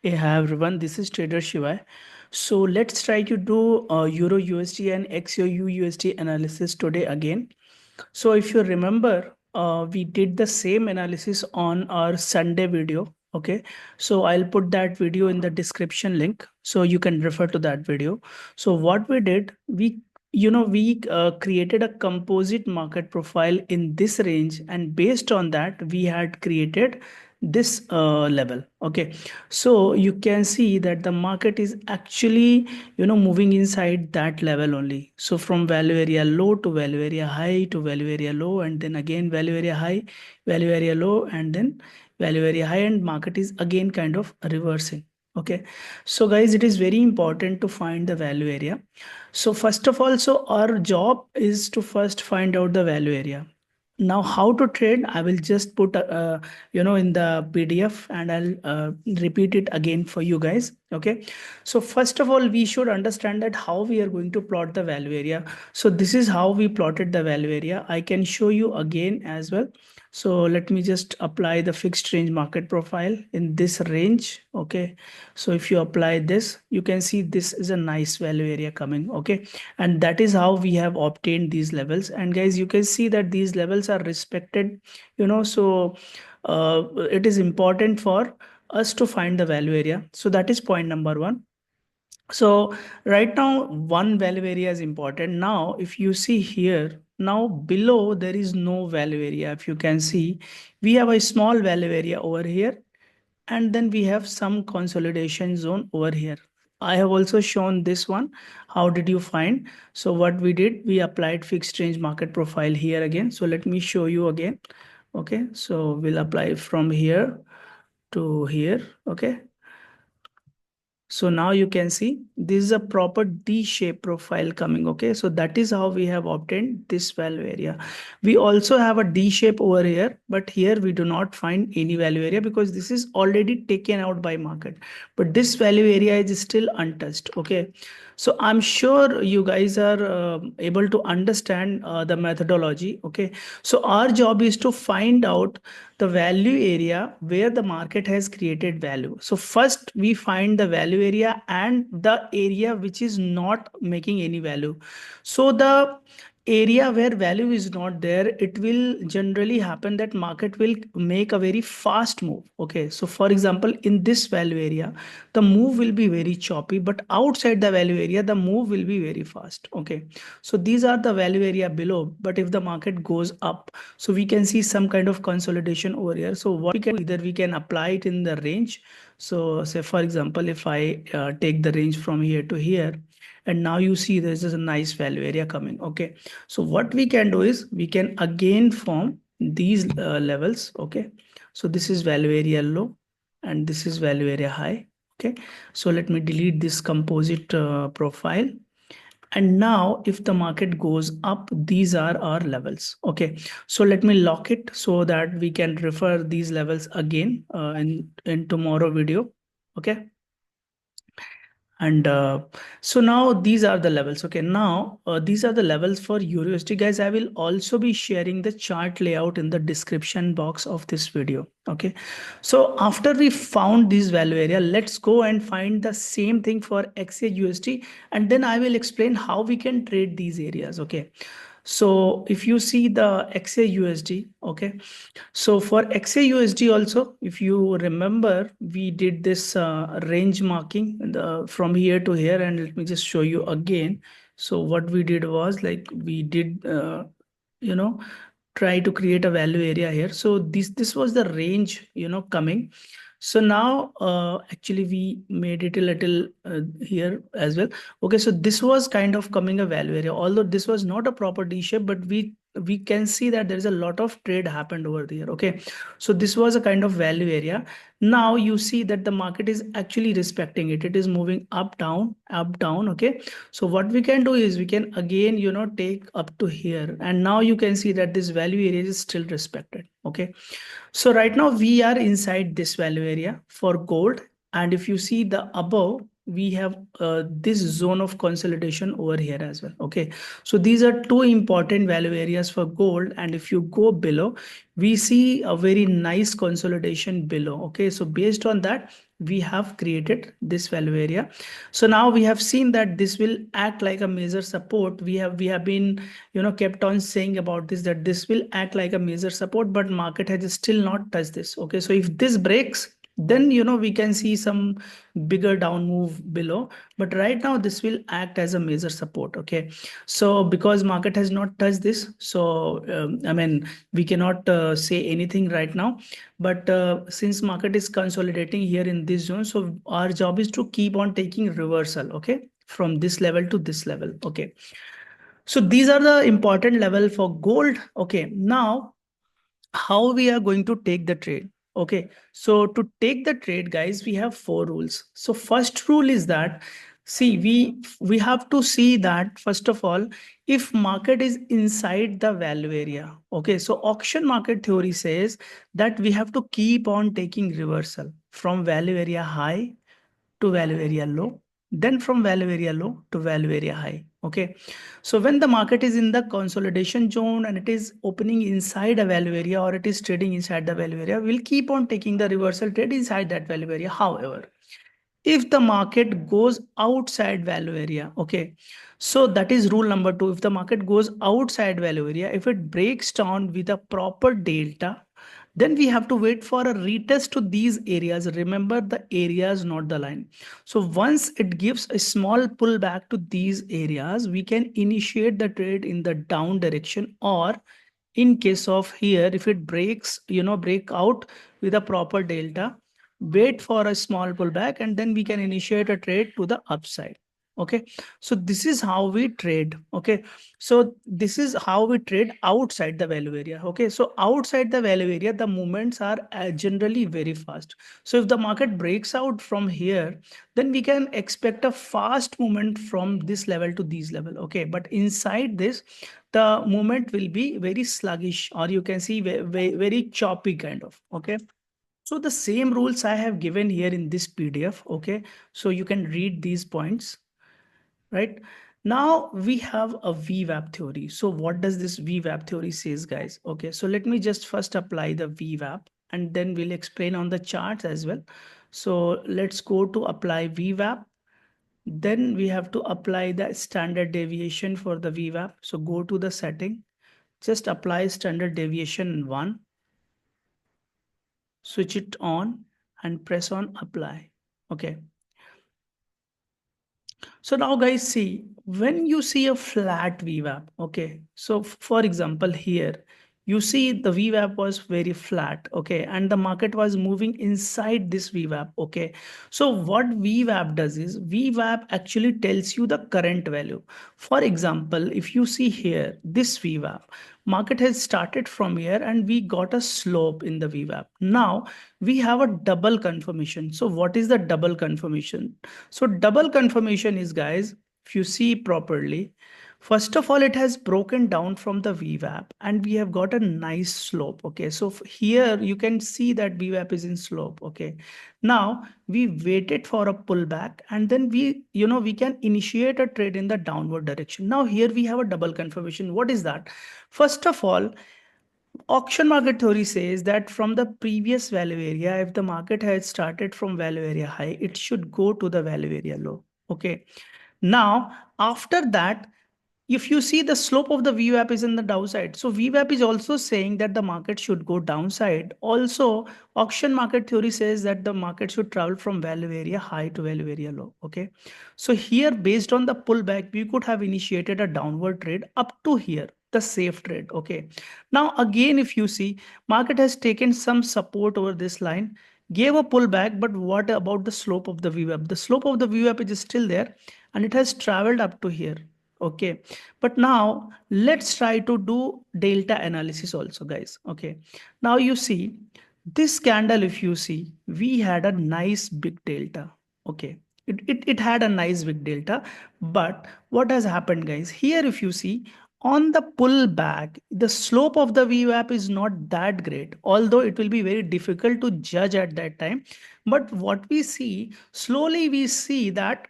Hey, hi everyone, this is Trader Shivai. So let's try to do Euro USD and XAU USD analysis today again. So if you remember, we did the same analysis on our Sunday video. Okay, so I'll put that video in the description link so you can refer to that video. So what we did, we created a composite market profile in this range, and based on that, we had created this level. Okay, so you can see that the market is actually moving inside that level only. So from value area low to value area high to value area low, and then again value area high, value area low, and then value area high, and market is again kind of reversing. Okay, so guys, it is very important to find the value area. So first of all, so our job is to first find out the value area. Now how to trade, I will just put in the PDF, and I'll repeat it again for you guys. Okay, so first of all, we should understand that how we are going to plot the value area. So this is how we plotted the value area. I can show you again as well. So let me just apply the fixed range market profile in this range. Okay, so if you apply this, you can see this is a nice value area coming. Okay, and that is how we have obtained these levels. And guys, you can see that these levels are respected. So it is important for us to find the value area. So that is point number one. So right now, one value area is important. Now if you see here, now below there is no value area. If you can see, we have a small value area over here, and then we have some consolidation zone over here. I have also shown this one. How did you find? So what we did, we applied fixed range market profile here again. So let me show you again. Okay, so we'll apply from here to here. Okay, so now you can see this is a proper D-shaped profile coming. Okay, so that is how we have obtained this value area. We also have a D shape over here, but here we do not find any value area because this is already taken out by market. But this value area is still untouched. Okay, so I'm sure you guys are able to understand the methodology. Okay, so our job is to find out the value area where the market has created value. So first we find the value area and the area which is not making any value. So the area where value is not there, it will generally happen that market will make a very fast move. Okay, so for example, in this value area, the move will be very choppy, but outside the value area, the move will be very fast. Okay, so these are the value area below. But if the market goes up, so we can see some kind of consolidation over here. So what we can do, either we can apply it in the range. So say for example, if I take the range from here to here, and now you see there's a nice value area coming. Okay, so what we can do is we can again form these levels. Okay, so this is value area low, and this is value area high. Okay, so let me delete this composite profile. And now if the market goes up, these are our levels. Okay, so let me lock it so that we can refer these levels again in tomorrow video. Okay, and so now these are the levels. Okay, now these are the levels for EURUSD. Guys, I will also be sharing the chart layout in the description box of this video. Okay, so after we found this value area, let's go and find the same thing for XAUUSD, and then I will explain how we can trade these areas. Okay, so if you see the XAUUSD, okay, so for XAUUSD also, if you remember, we did this range marking from here to here, and let me just show you again. So what we did was like we did, try to create a value area here. So this was the range, coming. So now actually we made it a little here as well. Okay, so this was kind of coming a value area, although this was not a proper D shape, but we can see that there is a lot of trade happened over there. Okay, so this was a kind of value area. Now you see that the market is actually respecting it. It is moving up, down, up, down. Okay, so what we can do is we can again, take up to here, and now you can see that this value area is still respected. Okay, so right now we are inside this value area for gold. And if you see the above, we have this zone of consolidation over here as well. Okay, so these are two important value areas for gold. And if you go below, we see a very nice consolidation below. Okay, so based on that, we have created this value area. So now we have seen that this will act like a major support. We have been kept on saying about this, that this will act like a major support, but market has still not touched this. Okay, so if this breaks, then we can see some bigger down move below, but right now this will act as a major support. Okay, so because market has not touched this, so I mean, we cannot say anything right now, but since market is consolidating here in this zone, so our job is to keep on taking reversal, okay, from this level to this level. Okay, so these are the important level for gold. Okay, now how we are going to take the trade. Okay, so to take the trade, guys, we have four rules. So first rule is that, see, we have to see that first of all, if market is inside the value area. Okay, so auction market theory says that we have to keep on taking reversal from value area high to value area low, then from value area low to value area high. Okay, so when the market is in the consolidation zone and it is opening inside a value area, or it is trading inside the value area, we'll keep on taking the reversal trade inside that value area. However, if the market goes outside value area, okay, so that is rule number two. If the market goes outside value area, if it breaks down with a proper delta, then we have to wait for a retest to these areas. Remember, the areas, not the line. So once it gives a small pullback to these areas, we can initiate the trade in the down direction, or in case of here, if it breaks, break out with a proper delta, wait for a small pullback, and then we can initiate a trade to the upside. Okay, so this is how we trade. Okay, so this is how we trade outside the value area. Okay, so outside the value area, the movements are generally very fast. So if the market breaks out from here, then we can expect a fast movement from this level to this level. Okay, but inside this, the movement will be very sluggish, or you can see very choppy kind of. Okay, so the same rules I have given here in this PDF. Okay, so you can read these points, right? Now we have a VWAP theory. So what does this VWAP theory says, guys? Okay, so let me just first apply the VWAP, and then we'll explain on the charts as well. So let's go to apply VWAP. Then we have to apply the standard deviation for the VWAP. So go to the setting, just apply standard deviation 1, switch it on, and press on apply. Okay, so now, guys, see, when you see a flat VWAP, okay, so for example here, you see the VWAP was very flat, okay, and the market was moving inside this VWAP. Okay, so what VWAP does is VWAP actually tells you the current value. For example, if you see here this VWAP, market has started from here and we got a slope in the VWAP. Now we have a double confirmation. So what is the double confirmation? So double confirmation is, guys, if you see properly, first of all, it has broken down from the VWAP and we have got a nice slope. Okay, so here you can see that VWAP is in slope. Okay, now we waited for a pullback, and then we can initiate a trade in the downward direction. Now here we have a double confirmation. What is that? First of all, auction market theory says that from the previous value area, if the market had started from value area high, it should go to the value area low. Okay, now after that, if you see the slope of the VWAP is in the downside. So VWAP is also saying that the market should go downside. Also, auction market theory says that the market should travel from value area high to value area low. Okay, so here, based on the pullback, we could have initiated a downward trade up to here, the safe trade. Okay, now again, if you see, market has taken some support over this line, gave a pullback, but what about the slope of the VWAP? The slope of the VWAP is still there and it has traveled up to here. Okay, but now let's try to do delta analysis also, guys. Okay, now you see this candle, if you see, we had a nice big delta. Okay, it had a nice big delta, but what has happened, guys? Here, if you see, on the pullback, the slope of the VWAP is not that great, although it will be very difficult to judge at that time. But what we see, slowly we see that,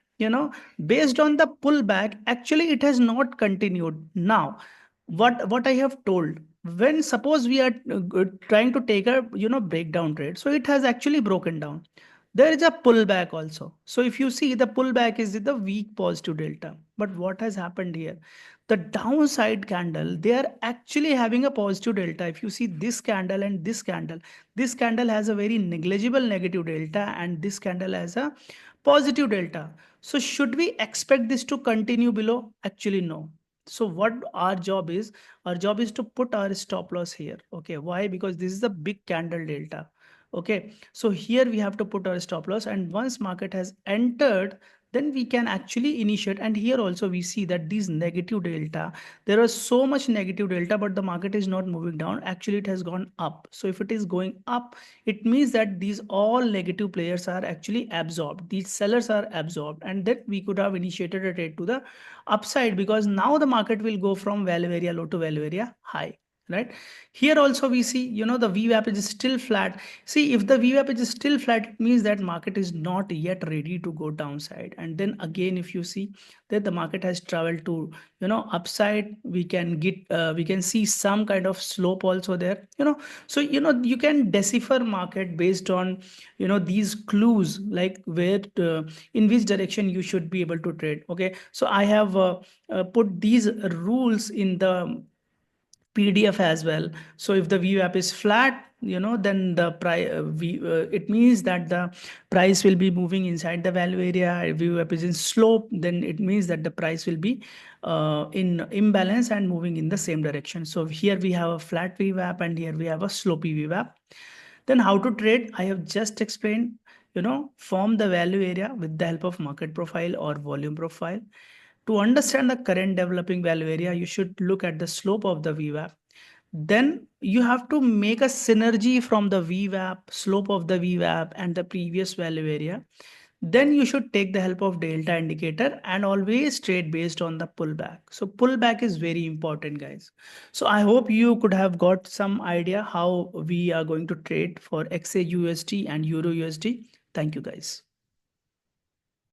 based on the pullback, actually it has not continued. Now, what I have told, when suppose we are trying to take a breakdown trade, so it has actually broken down. There is a pullback also. So if you see, the pullback is the weak positive delta. But what has happened here? The downside candle, they are actually having a positive delta. If you see this candle and this candle has a very negligible negative delta and this candle has a positive delta. So should we expect this to continue below? Actually, no. So what our job is to put our stop loss here. Okay, why? Because this is a big candle delta. Okay, so here we have to put our stop loss, and once market has entered, then we can actually initiate. And here also we see that these negative delta, there was so much negative delta, but the market is not moving down. Actually, it has gone up. So if it is going up, it means that these all negative players are actually absorbed. These sellers are absorbed, and that we could have initiated a trade to the upside, because now the market will go from value area low to value area high. Right here also we see, the VWAP is still flat. See, if the VWAP is still flat, it means that market is not yet ready to go downside. And then again, if you see that the market has traveled to, upside, we can see some kind of slope also there. So you can decipher market based on, these clues, like where in which direction you should be able to trade. Okay, so I have put these rules in the PDF as well. So if the VWAP is flat, then the price, it means that the price will be moving inside the value area. If VWAP is in slope, then it means that the price will be in imbalance and moving in the same direction. So here we have a flat VWAP and here we have a slopey VWAP. Then how to trade? I have just explained, form the value area with the help of market profile or volume profile. To understand the current developing value area, you should look at the slope of the VWAP. Then you have to make a synergy from the VWAP, slope of the VWAP and the previous value area. Then you should take the help of delta indicator and always trade based on the pullback. So pullback is very important, guys. So I hope you could have got some idea how we are going to trade for XAUUSD and EURUSD. Thank you, guys.